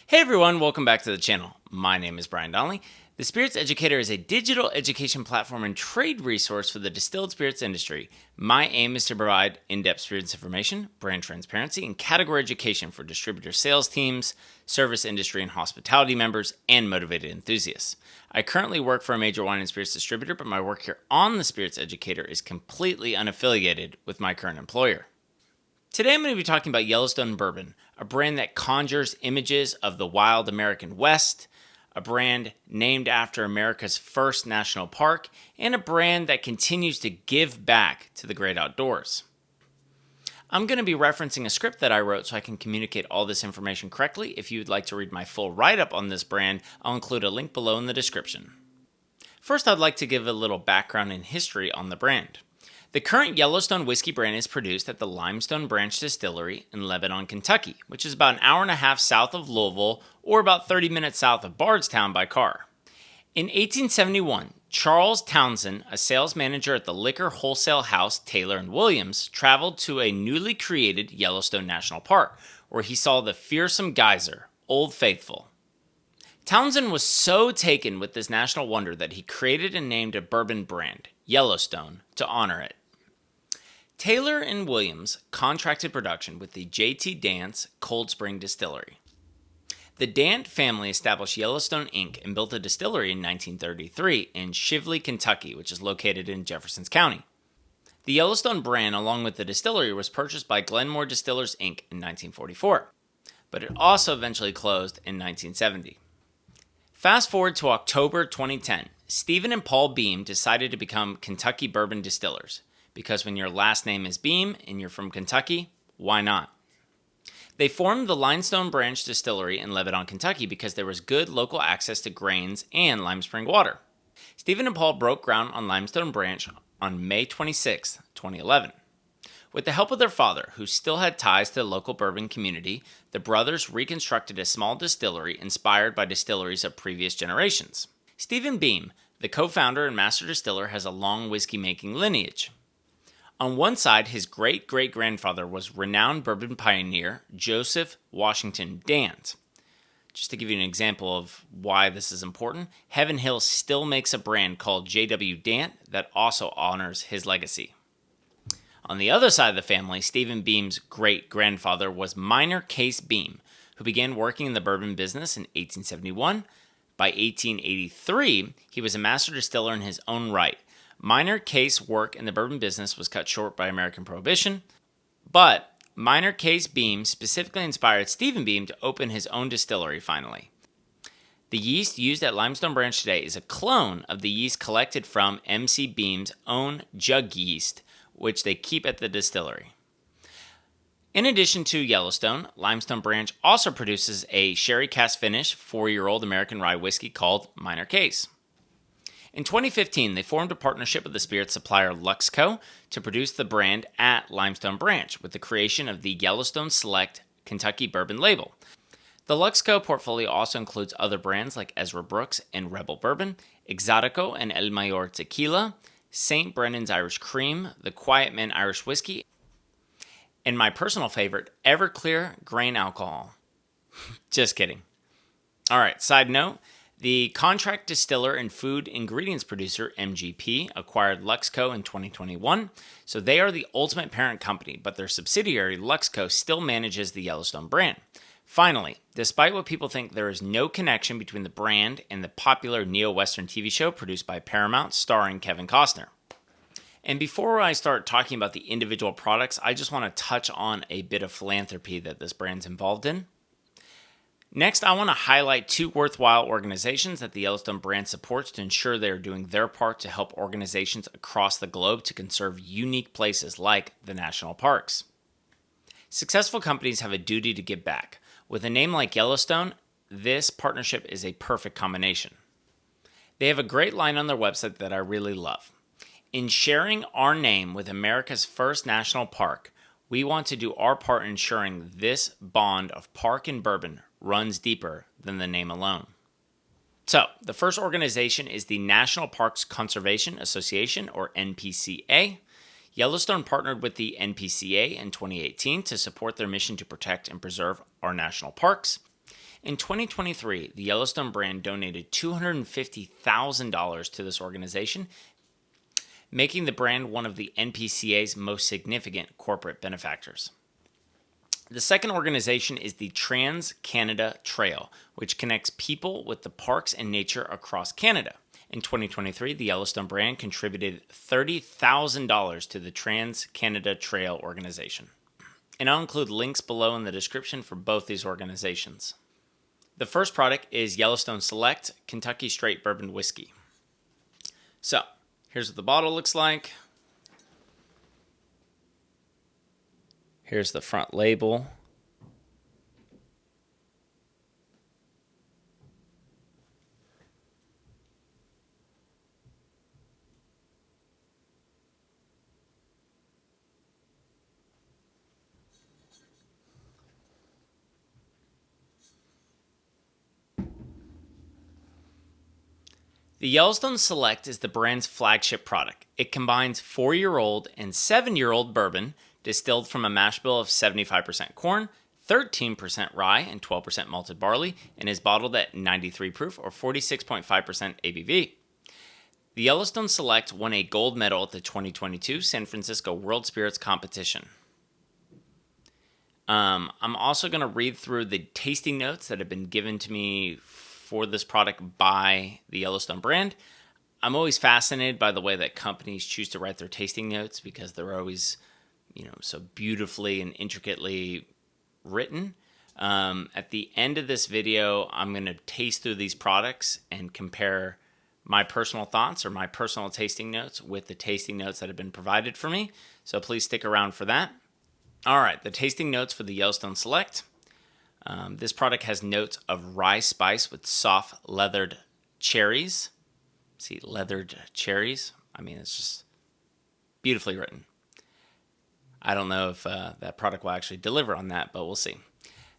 Hey everyone, welcome back to the channel. My name is Brian Donnelly. The Spirits Educator is a digital education platform and trade resource for the distilled spirits industry. My aim is to provide in-depth spirits information, brand transparency, and category education for distributor sales teams, service industry and hospitality members, and motivated enthusiasts. I currently work for a major wine and spirits distributor, but my work here on the Spirits Educator is completely unaffiliated with my current employer. Today I'm going to be talking about Yellowstone Bourbon, a brand that conjures images of the wild American West, a brand named after America's first national park, and a brand that continues to give back to the great outdoors. I'm going to be referencing a script that I wrote so I can communicate all this information correctly. If you'd like to read my full write-up on this brand, I'll include a link below in the description. First, I'd like to give a little background and history on the brand. The current Yellowstone whiskey brand is produced at the Limestone Branch Distillery in Lebanon, Kentucky, which is about an hour and a half south of Louisville or about 30 minutes south of Bardstown by car. In 1871, Charles Townsend, a sales manager at the liquor wholesale house Taylor & Williams, traveled to a newly created Yellowstone National Park, where he saw the fearsome geyser, Old Faithful. Townsend was so taken with this national wonder that he created and named a bourbon brand, Yellowstone, to honor it. Taylor & Williams contracted production with the J.T. Dance Cold Spring Distillery. The Dant family established Yellowstone Inc. and built a distillery in 1933 in Shively, Kentucky, which is located in Jefferson County. The Yellowstone brand, along with the distillery, was purchased by Glenmore Distillers Inc. in 1944, but it also eventually closed in 1970. Fast forward to October 2010, Stephen and Paul Beam decided to become Kentucky Bourbon Distillers, because when your last name is Beam and you're from Kentucky, why not? They formed the Limestone Branch Distillery in Lebanon, Kentucky because there was good local access to grains and lime spring water. Stephen and Paul broke ground on Limestone Branch on May 26, 2011. With the help of their father, who still had ties to the local bourbon community, the brothers reconstructed a small distillery inspired by distilleries of previous generations. Stephen Beam, the co-founder and master distiller, has a long whiskey-making lineage. On one side, his great-great-grandfather was renowned bourbon pioneer Joseph Washington Dant. Just to give you an example of why this is important, Heaven Hill still makes a brand called J.W. Dant that also honors his legacy. On the other side of the family, Stephen Beam's great-grandfather was Minor Case Beam, who began working in the bourbon business in 1871. By 1883, he was a master distiller in his own right. Minor Case work in the bourbon business was cut short by American Prohibition, but Minor Case Beam specifically inspired Stephen Beam to open his own distillery finally. The yeast used at Limestone Branch today is a clone of the yeast collected from MC Beam's own jug yeast, which they keep at the distillery. In addition to Yellowstone, Limestone Branch also produces a sherry cask-finish 4-year-old American rye whiskey called Minor Case. In 2015, they formed a partnership with the spirit supplier Luxco to produce the brand at Limestone Branch with the creation of the Yellowstone Select Kentucky Bourbon label. The Luxco portfolio also includes other brands like Ezra Brooks and Rebel Bourbon, Exotico and El Mayor Tequila, St. Brendan's Irish Cream, the Quiet Man Irish Whiskey, and my personal favorite, Everclear Grain Alcohol. Just kidding. All right, side note. The contract distiller and food ingredients producer, MGP, acquired Luxco in 2021, so they are the ultimate parent company, but their subsidiary, Luxco, still manages the Yellowstone brand. Finally, despite what people think, there is no connection between the brand and the popular neo-Western TV show produced by Paramount starring Kevin Costner. And before I start talking about the individual products, I just want to touch on a bit of philanthropy that this brand's involved in. Next, I want to highlight 2 worthwhile organizations that the Yellowstone brand supports to ensure they are doing their part to help organizations across the globe to conserve unique places like the national parks. Successful companies have a duty to give back. With a name like Yellowstone, this partnership is a perfect combination. They have a great line on their website that I really love. In sharing our name with America's first national park, we want to do our part in ensuring this bond of park and bourbon runs deeper than the name alone. So, the first organization is the National Parks Conservation Association, or NPCA. Yellowstone partnered with the NPCA in 2018 to support their mission to protect and preserve our national parks. In 2023, the Yellowstone brand donated $250,000 to this organization, making the brand one of the NPCA's most significant corporate benefactors. The second organization is the Trans-Canada Trail, which connects people with the parks and nature across Canada. In 2023, the Yellowstone brand contributed $30,000 to the Trans-Canada Trail organization. And I'll include links below in the description for both these organizations. The first product is Yellowstone Select Kentucky Straight Bourbon Whiskey. So, here's what the bottle looks like. Here's the front label. The Yellowstone Select is the brand's flagship product. It combines 4-year-old and 7-year-old bourbon distilled from a mash bill of 75% corn, 13% rye, and 12% malted barley, and is bottled at 93 proof or 46.5% ABV. The Yellowstone Select won a gold medal at the 2022 San Francisco World Spirits Competition. I'm also going to read through the tasting notes that have been given to me for this product by the Yellowstone brand. I'm always fascinated by the way that companies choose to write their tasting notes because they're always, so beautifully and intricately written. At the end of this video, I'm going to taste through these products and compare my personal thoughts or my personal tasting notes with the tasting notes that have been provided for me. So please stick around for that. All right, the tasting notes for the Yellowstone Select. This product has notes of rye spice with soft leathered cherries. See, leathered cherries. I mean, it's just beautifully written. I don't know if that product will actually deliver on that, but we'll see.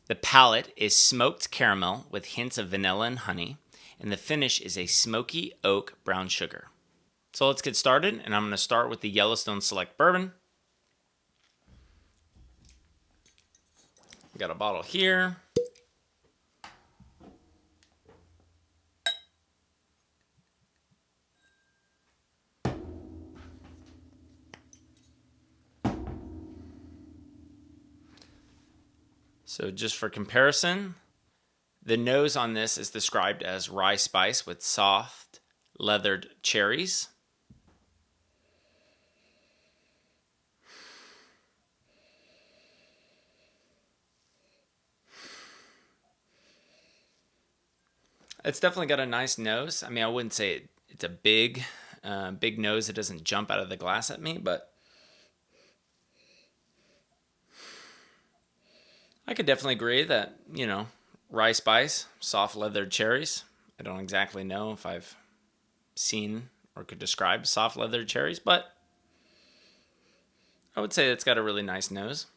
The palate is smoked caramel with hints of vanilla and honey, and the finish is a smoky oak brown sugar. So let's get started, and I'm going to start with the Yellowstone Select Bourbon. Got a bottle here. So just for comparison, the nose on this is described as rye spice with soft leathered cherries. It's definitely got a nice nose. I mean, I wouldn't say it's a big nose. It doesn't jump out of the glass at me, but I could definitely agree that, rye spice, soft leathered cherries. I don't exactly know if I've seen or could describe soft leathered cherries, but I would say it's got a really nice nose.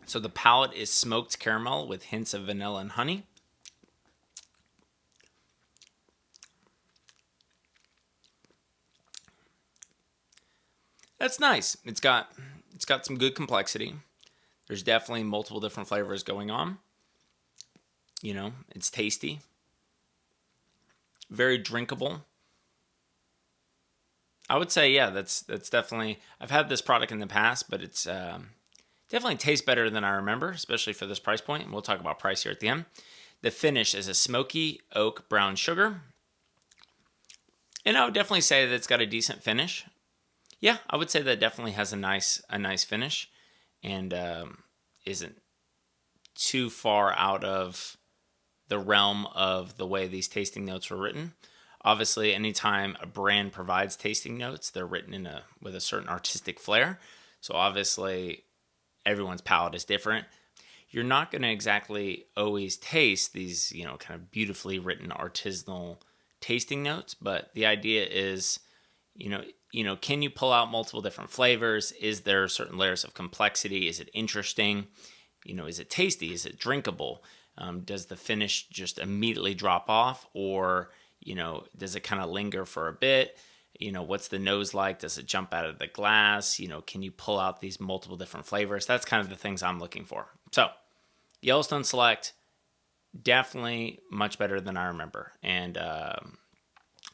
So the palate is smoked caramel with hints of vanilla and honey. That's nice. It's got some good complexity. There's definitely multiple different flavors going on. It's tasty. Very drinkable. I would say, yeah, that's definitely. I've had this product in the past, but it's definitely tastes better than I remember, especially for this price point. And we'll talk about price here at the end. The finish is a smoky oak brown sugar. And I would definitely say that it's got a decent finish. Yeah, I would say that definitely has a nice finish and isn't too far out of the realm of the way these tasting notes were written. Obviously, anytime a brand provides tasting notes, they're written with a certain artistic flair. So obviously, everyone's palate is different. You're not going to exactly always taste these, kind of beautifully written artisanal tasting notes, but the idea is, can you pull out multiple different flavors? Is there certain layers of complexity? Is it interesting? Is it tasty? Is it drinkable? Does the finish just immediately drop off? Or, Does it kind of linger for a bit? What's the nose like? Does it jump out of the glass? Can you pull out these multiple different flavors? That's kind of the things I'm looking for. So, Yellowstone Select, definitely much better than I remember. And I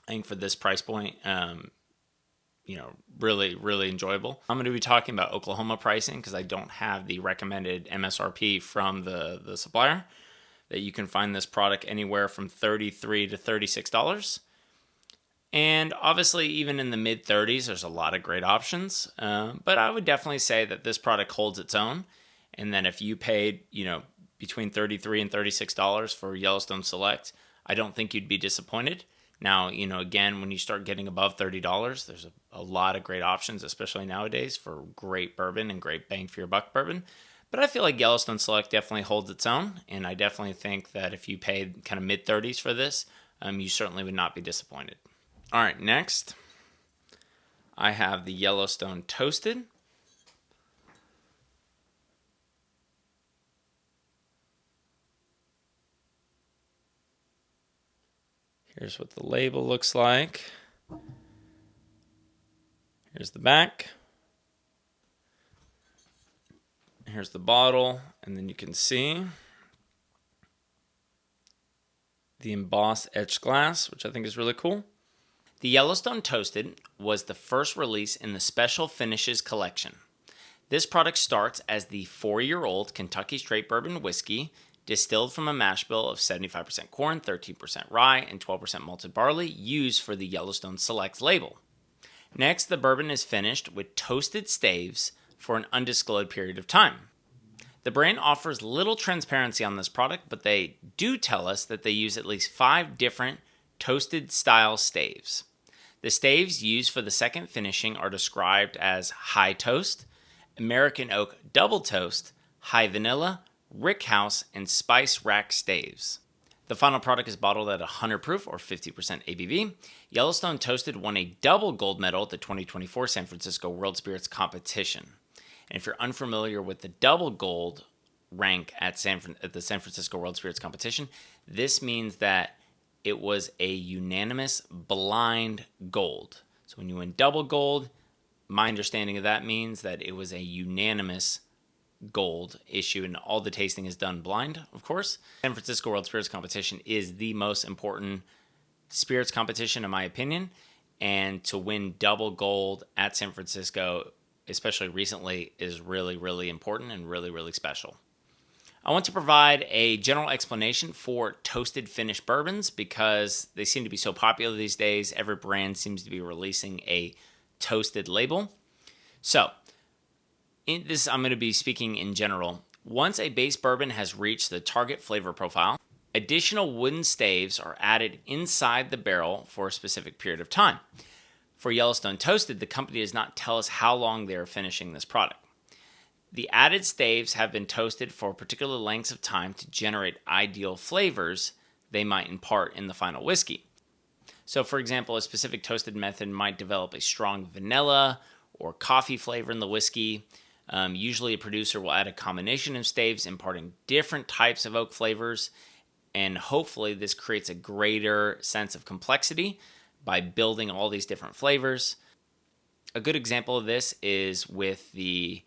think for this price point, really, really enjoyable. I'm going to be talking about Oklahoma pricing because I don't have the recommended MSRP from the supplier. That you can find this product anywhere from $33 to $36. And obviously, even in the mid 30s, there's a lot of great options. But I would definitely say that this product holds its own. And then if you paid, between $33 and $36 for Yellowstone Select, I don't think you'd be disappointed. Now, again, when you start getting above $30, there's a lot of great options, especially nowadays, for great bourbon and great bang for your buck bourbon. But I feel like Yellowstone Select definitely holds its own. And I definitely think that if you paid kind of mid 30s for this, you certainly would not be disappointed. All right, next, I have the Yellowstone Toasted. Here's what the label looks like. Here's the back. Here's the bottle, and then you can see the embossed etched glass, which I think is really cool. The Yellowstone Toasted was the first release in the Special Finishes collection. This product starts as the 4-year-old Kentucky Straight Bourbon Whiskey, distilled from a mash bill of 75% corn, 13% rye, and 12% malted barley, used for the Yellowstone Select label. Next, the bourbon is finished with toasted staves for an undisclosed period of time. The brand offers little transparency on this product, but they do tell us that they use at least 5 different toasted style staves. The staves used for the second finishing are described as high toast, American oak double toast, high vanilla, rickhouse, and spice rack staves. The final product is bottled at 100 proof or 50% ABV. Yellowstone Toasted won a double gold medal at the 2024 San Francisco World Spirits Competition. And if you're unfamiliar with the double gold rank at the San Francisco World Spirits Competition, this means that it was a unanimous blind gold. So when you win double gold, my understanding of that means that it was a unanimous gold issue, and all the tasting is done blind, of course. San Francisco World Spirits Competition is the most important spirits competition, in my opinion, and to win double gold at San Francisco, especially recently, is really, really important and really, really special. I want to provide a general explanation for toasted finished bourbons because they seem to be so popular these days. Every brand seems to be releasing a toasted label. So, in this, I'm going to be speaking in general. Once a base bourbon has reached the target flavor profile, additional wooden staves are added inside the barrel for a specific period of time. For Yellowstone Toasted, the company does not tell us how long they are finishing this product. The added staves have been toasted for particular lengths of time to generate ideal flavors they might impart in the final whiskey. So, for example, a specific toasted method might develop a strong vanilla or coffee flavor in the whiskey. Usually, a producer will add a combination of staves imparting different types of oak flavors, and hopefully this creates a greater sense of complexity by building all these different flavors. A good example of this is with the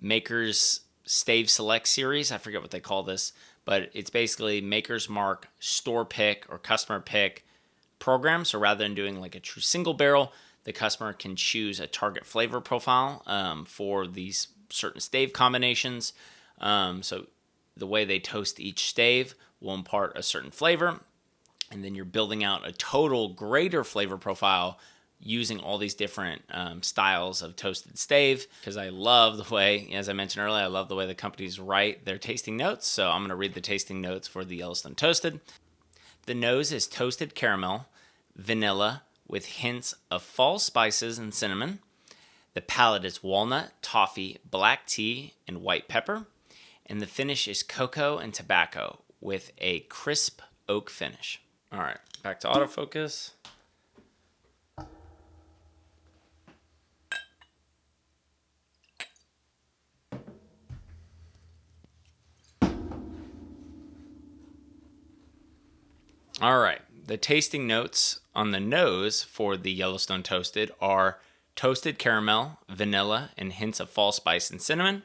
Maker's Stave Select series. I forget what they call this, but it's basically Maker's Mark store pick or customer pick program. So rather than doing like a true single barrel, the customer can choose a target flavor profile for these certain stave combinations. So the way they toast each stave will impart a certain flavor, and then you're building out a total greater flavor profile using all these different styles of toasted stave, because I love the way, as I mentioned earlier, I love the way the companies write their tasting notes. So I'm going to read the tasting notes for the Yellowstone Toasted. The nose is toasted caramel, vanilla, with hints of fall spices and cinnamon. The palate is walnut, toffee, black tea, and white pepper. And the finish is cocoa and tobacco with a crisp oak finish. All right, back to autofocus. All right, the tasting notes on the nose for the Yellowstone Toasted are toasted caramel, vanilla, and hints of fall spice and cinnamon.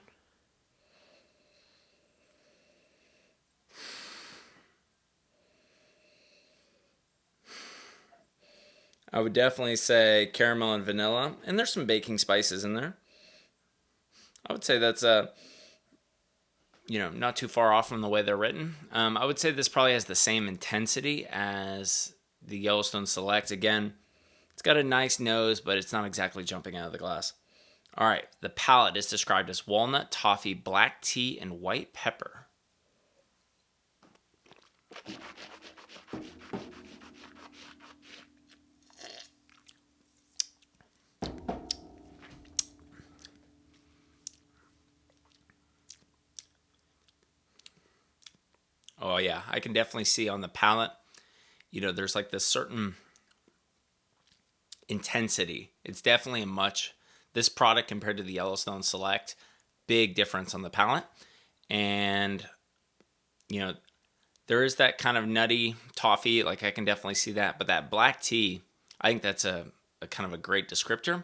I would definitely say caramel and vanilla, and there's some baking spices in there. I would say that's not too far off from the way they're written. I would say this probably has the same intensity as the Yellowstone Select. Again, it's got a nice nose, but it's not exactly jumping out of the glass. All right, the palate is described as walnut, toffee, black tea, and white pepper. Oh yeah, I can definitely see on the palate, there's like this certain intensity. It's definitely this product compared to the Yellowstone Select, big difference on the palate. And, there is that kind of nutty toffee, like I can definitely see that. But that black tea, I think that's a kind of a great descriptor.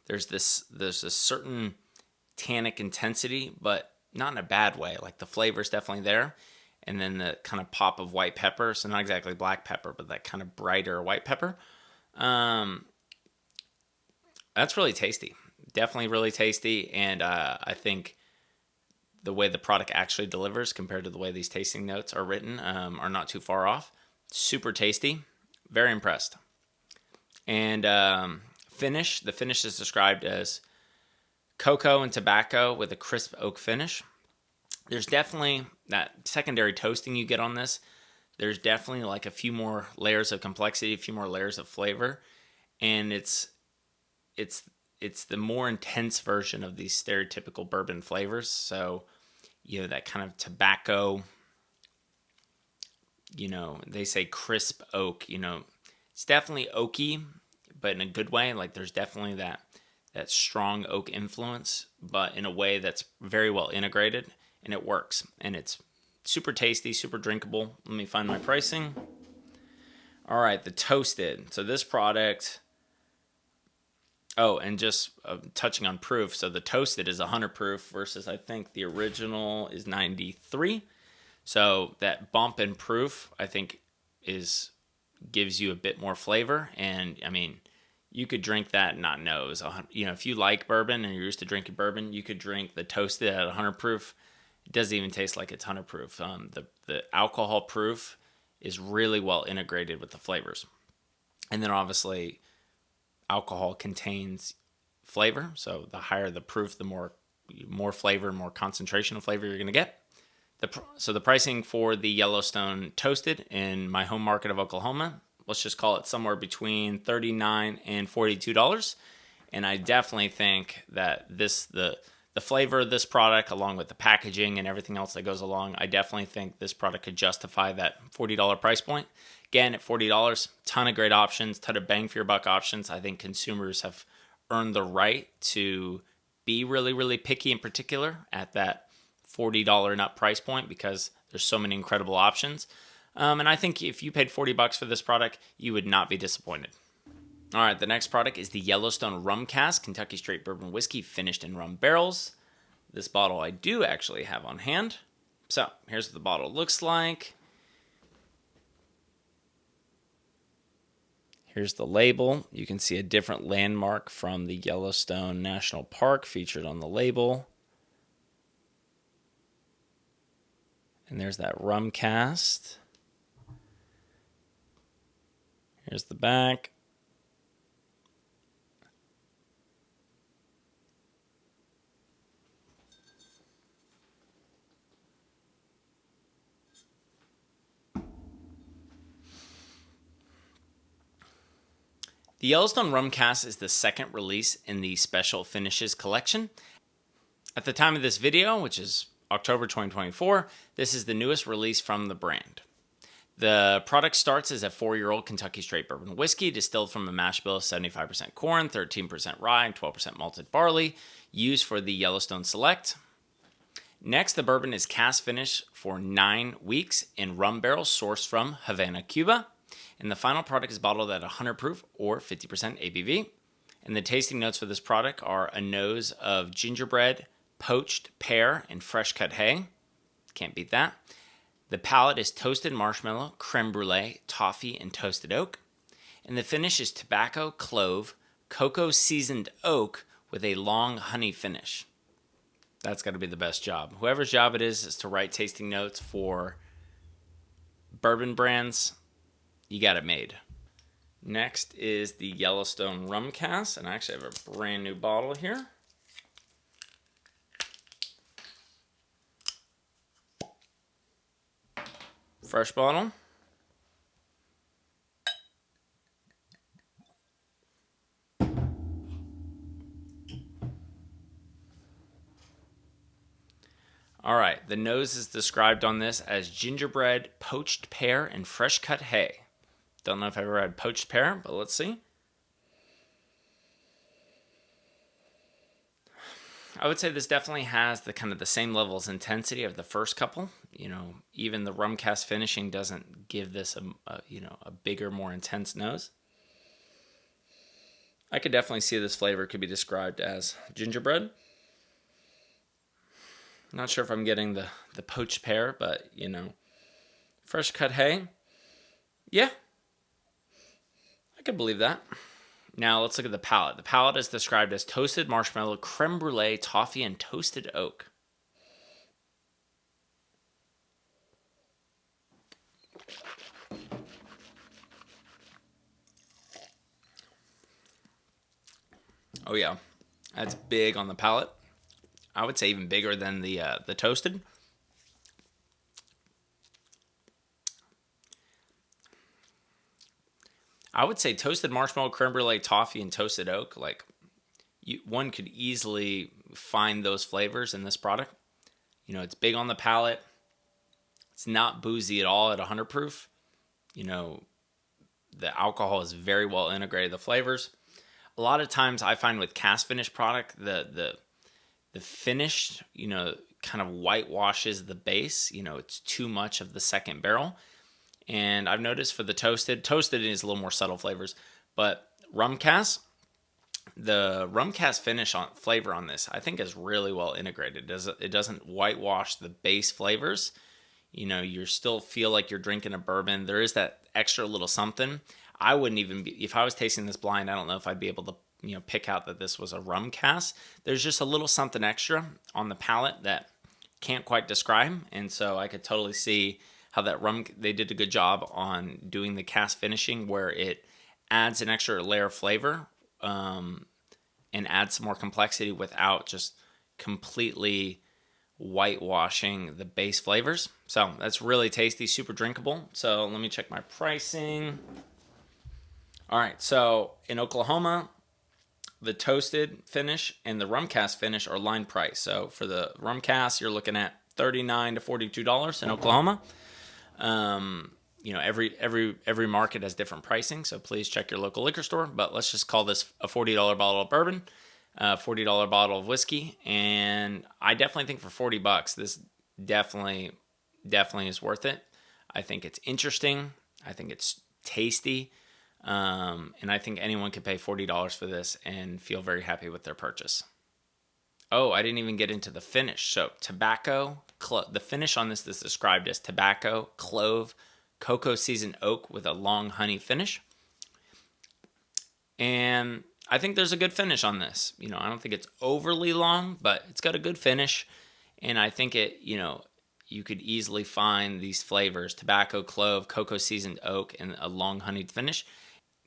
There's a certain tannic intensity, but not in a bad way. Like the flavor's definitely there. And then the kind of pop of white pepper. So not exactly black pepper, but that kind of brighter white pepper. That's really tasty. Definitely really tasty. And I think the way the product actually delivers compared to the way these tasting notes are written are not too far off. Super tasty. Very impressed. And the finish is described as cocoa and tobacco with a crisp oak finish. There's definitely that secondary toasting you get on this. There's definitely like a few more layers of complexity, a few more layers of flavor. And it's the more intense version of these stereotypical bourbon flavors. So, that kind of tobacco, they say crisp oak, it's definitely oaky, but in a good way. Like there's definitely that strong oak influence, but in a way that's very well integrated. And it works. And it's super tasty, super drinkable. Let me find my pricing. All right, the Toasted. So this product... Oh, and just touching on proof. So the Toasted is 100 proof versus I think the original is 93. So that bump in proof, I think, gives you a bit more flavor. And, I mean, you could drink that and not nose. If you like bourbon and you're used to drinking bourbon, you could drink the Toasted at 100 proof. It doesn't even taste like it's 100 proof. The alcohol proof is really well integrated with the flavors. And then obviously alcohol contains flavor. So the higher the proof, the more flavor, more concentration of flavor you're going to get. So the pricing for the Yellowstone Toasted in my home market of Oklahoma, let's just call it somewhere between $39 and $42. And I definitely think that the flavor of this product, along with the packaging and everything else that goes along, I definitely think this product could justify that $40 price point. Again, at $40, ton of great options, ton of bang for your buck options. I think consumers have earned the right to be really, really picky in particular at that $40 and up price point because there's so many incredible options. And I think if you paid $40 for this product, you would not be disappointed. All right, the next product is the Yellowstone Rum Cask, Kentucky Straight Bourbon Whiskey, finished in rum barrels. This bottle I do actually have on hand. So here's what the bottle looks like. Here's the label. You can see a different landmark from the Yellowstone National Park featured on the label. And there's that rum cast. Here's the back. The Yellowstone Rum Cask is the second release in the Special Finishes collection. At the time of this video, which is October 2024, this is the newest release from the brand. The product starts as a 4-year-old Kentucky Straight Bourbon Whiskey distilled from a mash bill of 75% corn, 13% rye, and 12% malted barley, used for the Yellowstone Select. Next, the bourbon is cask finished for 9 weeks in rum barrels sourced from Havana, Cuba. And the final product is bottled at 100 proof or 50% ABV. And the tasting notes for this product are a nose of gingerbread, poached pear, and fresh cut hay. Can't beat that. The palate is toasted marshmallow, creme brulee, toffee, and toasted oak. And the finish is tobacco, clove, cocoa seasoned oak with a long honey finish. That's got to be the best job. Whoever's job it is to write tasting notes for bourbon brands, you got it made. Next is the Yellowstone Rum Cask, and I actually have a brand new bottle here. Fresh bottle. All right, the nose is described on this as gingerbread, poached pear, and fresh cut hay. Don't know if I've ever had poached pear, but let's see. I would say this definitely has the kind of the same levels of intensity of the first couple. Even the rum cask finishing doesn't give this a bigger, more intense nose. I could definitely see this flavor could be described as gingerbread. Not sure if I'm getting the poached pear, but fresh cut hay. Yeah, I could believe that. Now let's look at the palate. The palate is described as toasted marshmallow, creme brulee, toffee, and toasted oak. Oh yeah, that's big on the palate. I would say even bigger than the toasted. I would say toasted marshmallow, creme brulee, toffee, and toasted oak. One could easily find those flavors in this product. It's big on the palate. It's not boozy at all at 100 proof. The alcohol is very well integrated. The flavors. A lot of times I find with cask finish product, the finish, kind of whitewashes the base. It's too much of the second barrel. And I've noticed for the toasted is a little more subtle flavors. But rum cask, the rum cask finish flavor on this, I think is really well integrated. It doesn't whitewash the base flavors. You still feel like you're drinking a bourbon. There is that extra little something. I wouldn't even be, if I was tasting this blind, I don't know if I'd be able to pick out that this was a rum cask. There's just a little something extra on the palate that can't quite describe. And so I could totally see how that they did a good job on doing the cask finishing where it adds an extra layer of flavor and adds some more complexity without just completely whitewashing the base flavors. So that's really tasty, super drinkable. So let me check my pricing. All right, so in Oklahoma, the toasted finish and the rum cask finish are line price. So for the rum cask, you're looking at $39 to $42 in Oklahoma. Every market has different pricing, so please check your local liquor store. But let's just call this a $40 bottle of bourbon, a $40 bottle of whiskey, and I definitely think for $40, this definitely is worth it. I think it's interesting. I think it's tasty. And I think anyone could pay $40 for this and feel very happy with their purchase. Oh, I didn't even get into the finish. So tobacco, the finish on this is described as tobacco, clove, cocoa seasoned oak with a long honey finish. And I think there's a good finish on this. I don't think it's overly long, but it's got a good finish. And I think you could easily find these flavors, tobacco, clove, cocoa seasoned oak, and a long honeyed finish.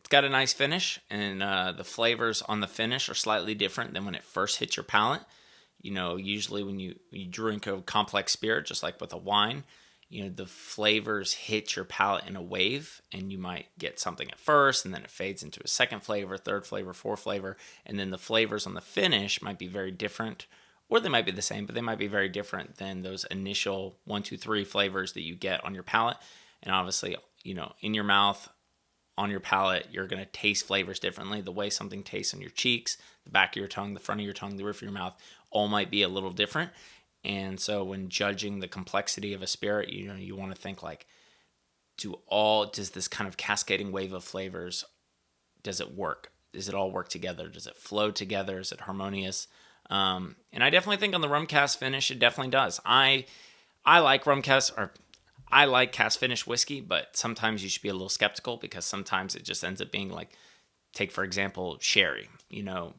It's got a nice finish, and the flavors on the finish are slightly different than when it first hits your palate. Usually when you drink a complex spirit, just like with a wine, the flavors hit your palate in a wave, and you might get something at first, and then it fades into a second flavor, third flavor, fourth flavor, and then the flavors on the finish might be very different, or they might be the same, but they might be very different than those initial 1, 2, 3 flavors that you get on your palate. And obviously, in your mouth, on your palate, you're going to taste flavors differently. The way something tastes on your cheeks, the back of your tongue, the front of your tongue, the roof of your mouth, all might be a little different. And so when judging the complexity of a spirit, you want to think like, does this kind of cascading wave of flavors, does it work? Does it all work together? Does it flow together? Is it harmonious? And I definitely think on the rum cask-finish, it definitely does. I like I like cask-finish whiskey, but sometimes you should be a little skeptical because sometimes it just ends up being like, take for example, sherry.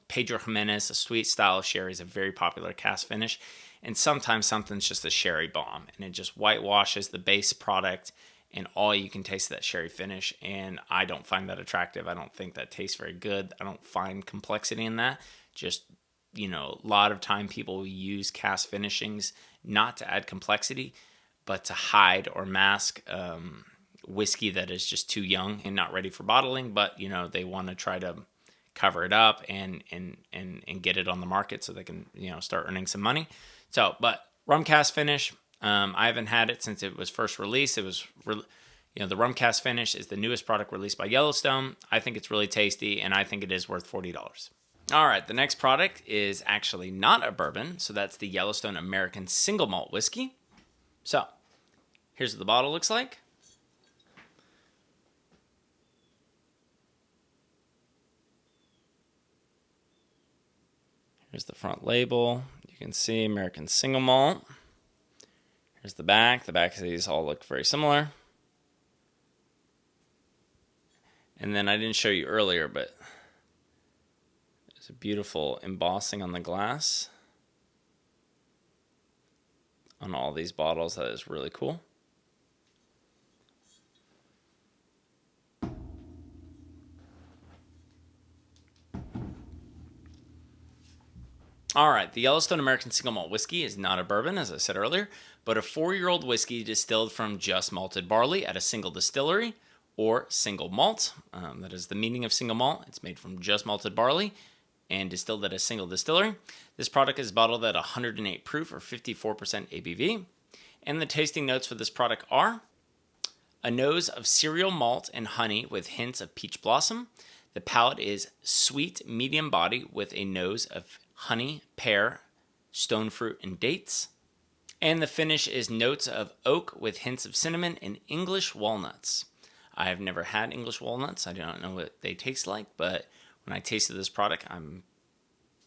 Pedro Jimenez, a sweet style of sherry, is a very popular cask-finish, and sometimes something's just a sherry bomb, and it just whitewashes the base product, and all you can taste is that sherry finish, and I don't find that attractive. I don't think that tastes very good. I don't find complexity in that. Just, a lot of time people use cask finishings not to add complexity, but to hide or mask whiskey that is just too young and not ready for bottling, but, they want to try to cover it up and get it on the market so they can, start earning some money. So, but rum cask-finish, I haven't had it since it was first released. The rum cask-finish is the newest product released by Yellowstone. I think it's really tasty, and I think it is worth $40. All right, the next product is actually not a bourbon, so that's the Yellowstone American Single Malt Whiskey. So, here's what the bottle looks like. Here's the front label. You can see American Single Malt. Here's the back. The back of these all look very similar. And then I didn't show you earlier, but there's a beautiful embossing on the glass on all these bottles. That is really cool. All right, the Yellowstone American Single Malt Whiskey is not a bourbon, as I said earlier, but a 4-year-old whiskey distilled from just malted barley at a single distillery, or single malt. That is the meaning of single malt. It's made from just malted barley and distilled at a single distillery. This product is bottled at 108 proof or 54% ABV. And the tasting notes for this product are a nose of cereal malt and honey with hints of peach blossom. The palate is sweet, medium body with a nose of honey, pear, stone fruit, and dates. And the finish is notes of oak with hints of cinnamon and English walnuts. I have never had English walnuts. I do not know what they taste like, but when I tasted this product, I'm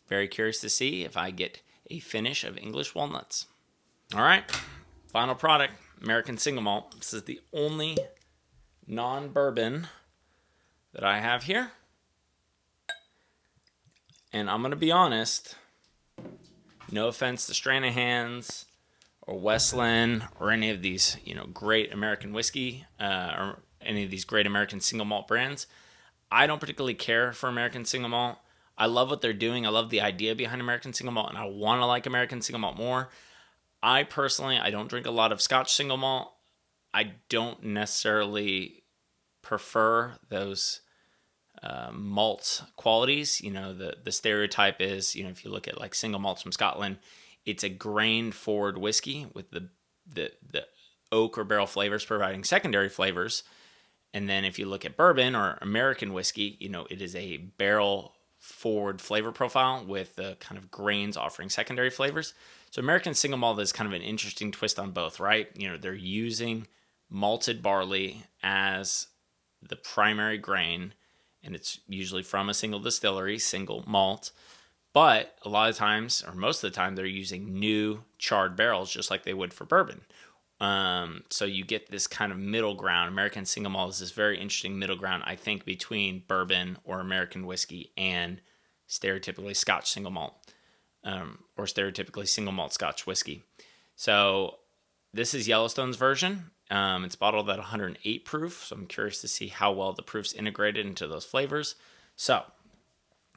very curious to see if I get a finish of English walnuts. All right, final product, American Single Malt. This is the only non-bourbon that I have here. And I'm going to be honest, no offense to Stranahan's or Westland or any of these, great American whiskey or any of these great American single malt brands. I don't particularly care for American single malt. I love what they're doing. I love the idea behind American single malt, and I want to like American single malt more. I don't drink a lot of Scotch single malt. I don't necessarily prefer those malt qualities. The stereotype is, if you look at like single malts from Scotland, it's a grain forward whiskey with the oak or barrel flavors providing secondary flavors. And then if you look at bourbon or American whiskey, it is a barrel forward flavor profile with the kind of grains offering secondary flavors. So American single malt is kind of an interesting twist on both, right? They're using malted barley as the primary grain, and it's usually from a single distillery, single malt. But a lot of times, or most of the time, they're using new charred barrels, just like they would for bourbon. So you get this kind of middle ground. American single malt is this very interesting middle ground, I think, between bourbon or American whiskey and stereotypically Scotch single malt, or stereotypically single malt Scotch whiskey. So this is Yellowstone's version. It's bottled at 108 proof, so I'm curious to see how well the proof's integrated into those flavors. So,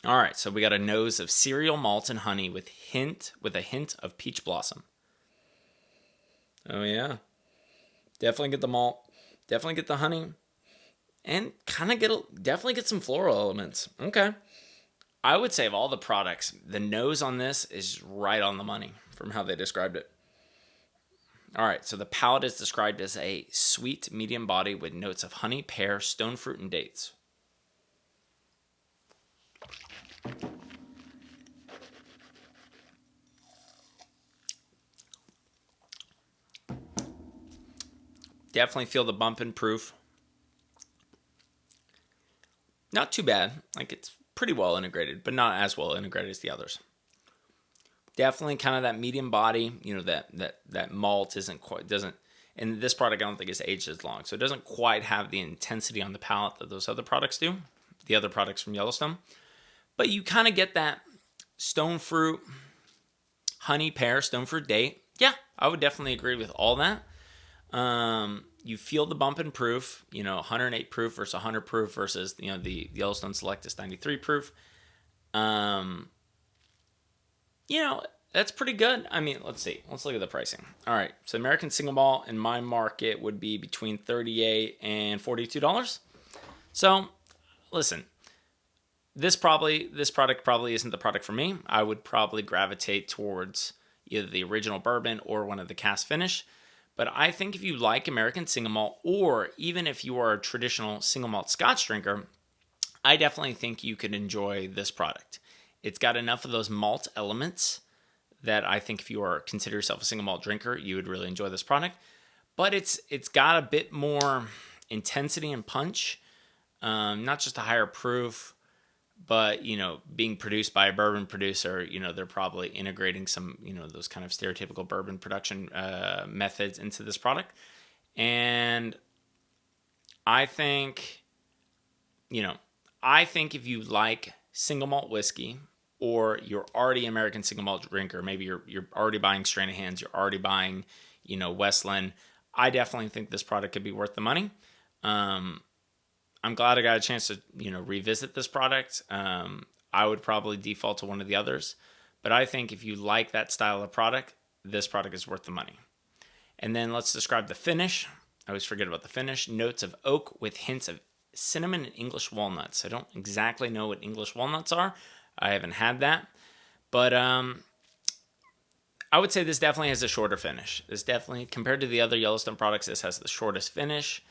all right, so we got a nose of cereal malt and honey with a hint of peach blossom. Oh yeah, definitely get the malt, definitely get the honey, and kind of definitely get some floral elements. Okay, I would say of all the products, the nose on this is right on the money from how they described it. All right, so the palate is described as a sweet medium body with notes of honey, pear, stone fruit, and dates. Definitely feel the bump in proof. Not too bad. Like, it's pretty well integrated, but not as well integrated as the others. Definitely kind of that medium body. That malt doesn't. And this product, I don't think is aged as long, so it doesn't quite have the intensity on the palate that those other products do. The other products from Yellowstone, but you kind of get that stone fruit, honey, pear, stone fruit, date. Yeah, I would definitely agree with all that. You feel the bump in proof, 108 proof versus 100 proof versus, the Yellowstone Select is 93 proof. That's pretty good. I mean, let's see. Let's look at the pricing. All right. So American Single Malt in my market would be between $38 and $42. So listen, this product probably isn't the product for me. I would probably gravitate towards either the original bourbon or one of the cask-finish. But I think if you like American Single Malt, or even if you are a traditional single malt Scotch drinker, I definitely think you could enjoy this product. It's got enough of those malt elements that I think if you consider yourself a single malt drinker, you would really enjoy this product. But it's got a bit more intensity and punch, not just a higher proof, but being produced by a bourbon producer, they're probably integrating some those kind of stereotypical bourbon production methods into this product. And I think if you like single malt whiskey, or you're already an American single malt drinker, maybe you're already buying Stranahan's, you're already buying Westland, I definitely think this product could be worth the money. I'm glad I got a chance to revisit this product. I would probably default to one of the others, but I think if you like that style of product, this product is worth the money. And then let's describe the finish. I always forget about the finish. Notes of oak with hints of cinnamon and English walnuts. I don't exactly know what English walnuts are. I haven't had that, but I would say this definitely has a shorter finish. This definitely, compared to the other Yellowstone products, this has the shortest finish.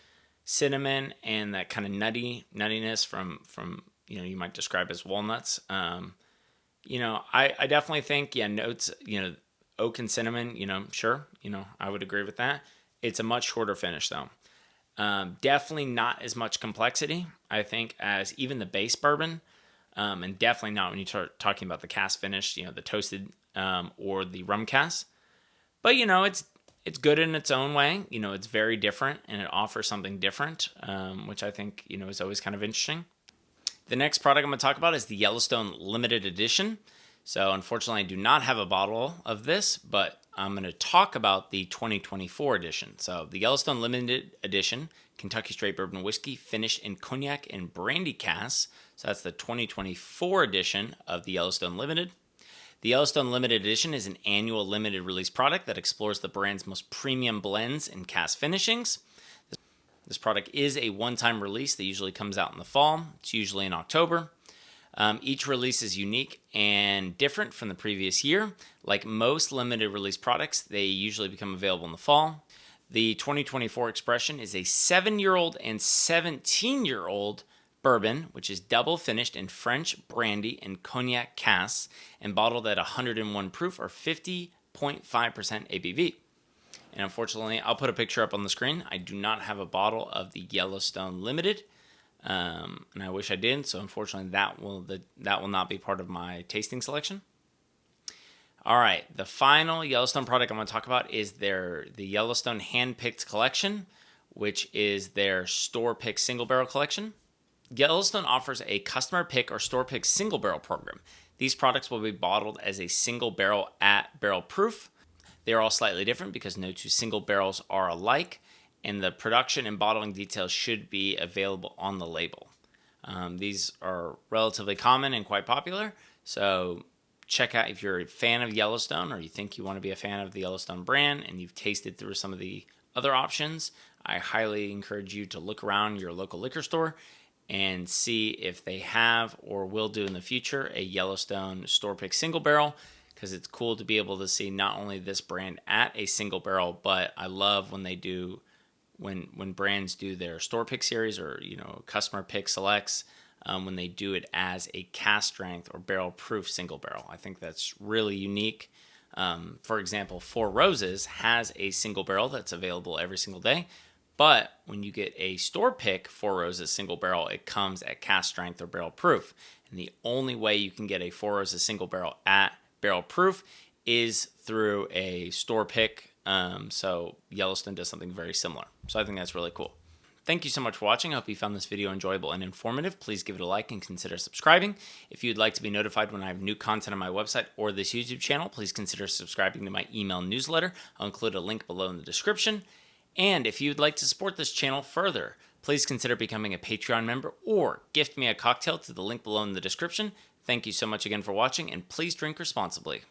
Cinnamon and that kind of nuttiness from you might describe as walnuts. I definitely think notes oak and cinnamon. Sure, I would agree with that. It's a much shorter finish though. Definitely not as much complexity, I think, as even the base bourbon. And definitely not when you start talking about the cask-finish, the toasted or the rum cask. But it's good in its own way. It's very different and it offers something different, which I think is always kind of interesting. The next product I'm going to talk about is the Yellowstone Limited Edition. So unfortunately, I do not have a bottle of this, but I'm going to talk about the 2024 edition. So the Yellowstone Limited Edition, Kentucky Straight Bourbon Whiskey, finished in cognac and brandy casks. So that's the 2024 edition of the Yellowstone Limited. The Yellowstone Limited Edition is an annual limited release product that explores the brand's most premium blends and cask finishings. This product is a one-time release that usually comes out in the fall. It's usually in October. Each release is unique and different from the previous year. Like most limited release products, they usually become available in the fall. The 2024 expression is a 7-year-old and 17-year-old bourbon, which is double finished in French brandy and cognac casks and bottled at 101 proof or 50.5% ABV. And unfortunately, I'll put a picture up on the screen. I do not have a bottle of the Yellowstone Limited, and I wish I did. So unfortunately, that will not be part of my tasting selection. All right, the final Yellowstone product I'm going to talk about is the Yellowstone Handpicked Collection, which is their store pick single barrel collection. Yellowstone offers a customer pick or store pick single barrel program. These products will be bottled as a single barrel at barrel proof. They are all slightly different because no two single barrels are alike, and the production and bottling details should be available on the label. These are relatively common and quite popular, so check out if you're a fan of Yellowstone or you think you want to be a fan of the Yellowstone brand and you've tasted through some of the other options. I highly encourage you to look around your local liquor store and see if they have or will do in the future a Yellowstone store pick single barrel, because it's cool to be able to see not only this brand at a single barrel, but I love when they do when brands do their store pick series or customer pick selects, when they do it as a cask strength or barrel proof single barrel. I think that's really unique. For example, Four Roses has a single barrel that's available every single day, But when you get a store pick Four Roses single barrel, it comes at cask strength or barrel proof. And the only way you can get a Four Roses single barrel at barrel proof is through a store pick. So Yellowstone does something very similar. So I think that's really cool. Thank you so much for watching. I hope you found this video enjoyable and informative. Please give it a like and consider subscribing. If you'd like to be notified when I have new content on my website or this YouTube channel, please consider subscribing to my email newsletter. I'll include a link below in the description. And if you'd like to support this channel further, please consider becoming a Patreon member or gift me a cocktail to the link below in the description. Thank you so much again for watching, and please drink responsibly.